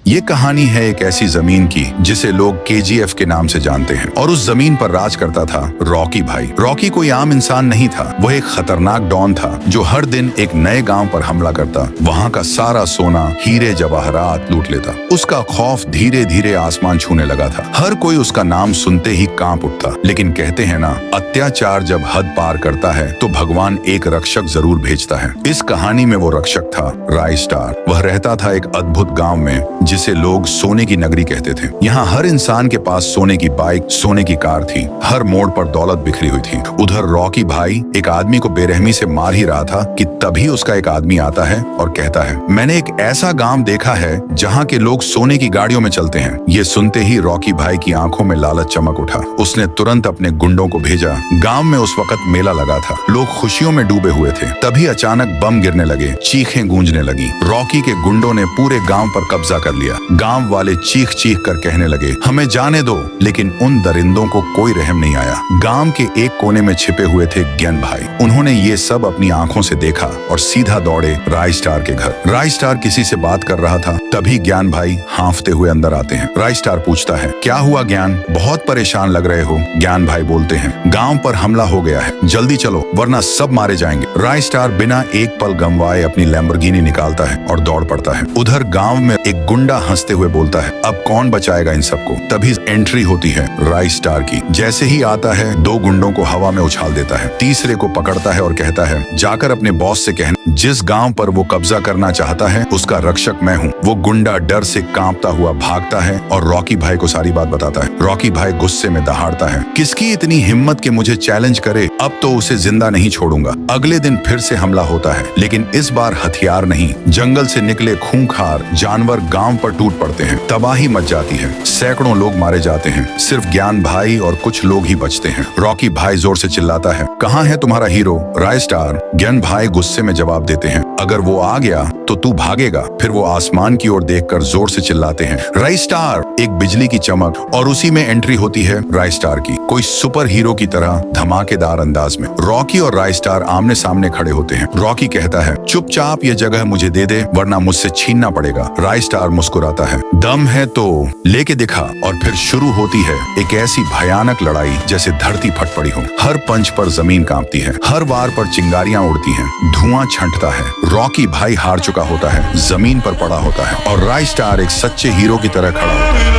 ये कहानी है एक ऐसी जमीन की जिसे लोग केजीएफ के नाम से जानते हैं और उस जमीन पर राज करता था रॉकी भाई। रॉकी कोई आम इंसान नहीं था, वह एक खतरनाक डॉन था जो हर दिन एक नए गांव पर हमला करता, वहां का सारा सोना, हीरे जवाहरात लूट लेता। उसका खौफ धीरे धीरे आसमान छूने लगा था। हर कोई उसका नाम सुनते ही कांप उठता। लेकिन कहते हैं ना, अत्याचार जब हद पार करता है तो भगवान एक रक्षक जरूर भेजता है। इस कहानी में वो रक्षक था राइस्टार। वह रहता था एक अद्भुत गांव में जिसे लोग सोने की नगरी कहते थे। यहाँ हर इंसान के पास सोने की बाइक, सोने की कार थी। हर मोड़ पर दौलत बिखरी हुई थी। उधर रॉकी भाई एक आदमी को बेरहमी से मार ही रहा था कि तभी उसका एक आदमी आता है और कहता है, मैंने एक ऐसा गांव देखा है जहाँ के लोग सोने की गाड़ियों में चलते हैं। ये सुनते ही रॉकी भाई की आंखों में लालच चमक उठा। उसने तुरंत अपने गुंडों को भेजा। गांव में उस वक्त मेला लगा था। लोग खुशियों में डूबे हुए थे। तभी अचानक बम गिरने लगे, चीखें गूंजने लगी। रॉकी के गुंडों ने पूरे गांव पर कब्जा कर लिया। गांव वाले चीख चीख कर कहने लगे, हमें जाने दो। लेकिन उन दरिंदों को कोई रहम नहीं आया। गांव के एक कोने में छिपे हुए थे ज्ञान भाई। उन्होंने ये सब अपनी आंखों से देखा और सीधा दौड़े राइस्टार के घर। राइस्टार किसी से बात कर रहा था। तभी ज्ञान भाई हांफते हुए अंदर आते हैं। राइस्टार पूछता है, क्या हुआ ज्ञान? बहुत परेशान लग रहे हो। ज्ञान भाई बोलते हैं, गांव पर हमला हो गया है, जल्दी चलो वरना सब मारे जाएंगे। राइस्टार बिना एक पल गंवाए अपनी लैम्बोर्गिनी निकालता है और दौड़ पड़ता है। उधर गांव में एक गुंडा हंसते हुए बोलता है, अब कौन बचाएगा इन सबको? तभी एंट्री होती है राइस्टार की। जैसे ही आता है, दो गुंडों को हवा में उछाल देता है, तीसरे को पकड़ता है और कहता है, जाकर अपने बॉस से कहना जिस गांव पर वो कब्जा करना चाहता है उसका रक्षक मैं हूँ। वो गुंडा डर से कांपता हुआ भागता है और रॉकी भाई को सारी बात बताता है। रॉकी भाई गुस्से में दहाड़ता है, किसकी इतनी हिम्मत कि मुझे चैलेंज करे? अब तो उसे जिंदा नहीं छोड़ूंगा। अगले दिन फिर से हमला होता है, लेकिन इस बार हथियार नहीं, जंगल से निकले खूंखार जानवर गांव पर टूट पड़ते हैं। तबाही मच जाती है। सैकड़ों लोग मारे जाते हैं। सिर्फ ज्ञान भाई और कुछ लोग ही बचते हैं। रॉकी भाई जोर से चिल्लाता है, कहाँ है तुम्हारा हीरो राइस्टार? ज्ञान भाई गुस्से में जवाब देते हैं, अगर वो आ गया तो तू भागेगा। फिर वो आसमान की ओर देखकर जोर से चिल्लाते हैं, राइस्टार! एक बिजली की चमक और उसी में एंट्री होती है राइस्टार की, कोई सुपर हीरो की तरह धमाकेदार अंदाज में। रॉकी और राइस्टार आमने सामने खड़े होते हैं। रॉकी कहता है, चुपचाप ये जगह मुझे दे दे वरना मुझसे छीनना पड़ेगा। राइस्टार मुस्कुराता है, दम है तो लेके दिखा। और फिर शुरू होती है एक ऐसी भयानक लड़ाई जैसे धरती फट पड़ी हो। हर पंच पर जमीन कांपती है, हर वार पर चिंगारियां उड़ती हैं, धुआं छंटता है। रॉकी भाई हार चुका होता है, जमीन पर पड़ा होता है और राइस्टार एक सच्चे हीरो की तरह खड़ा होता है।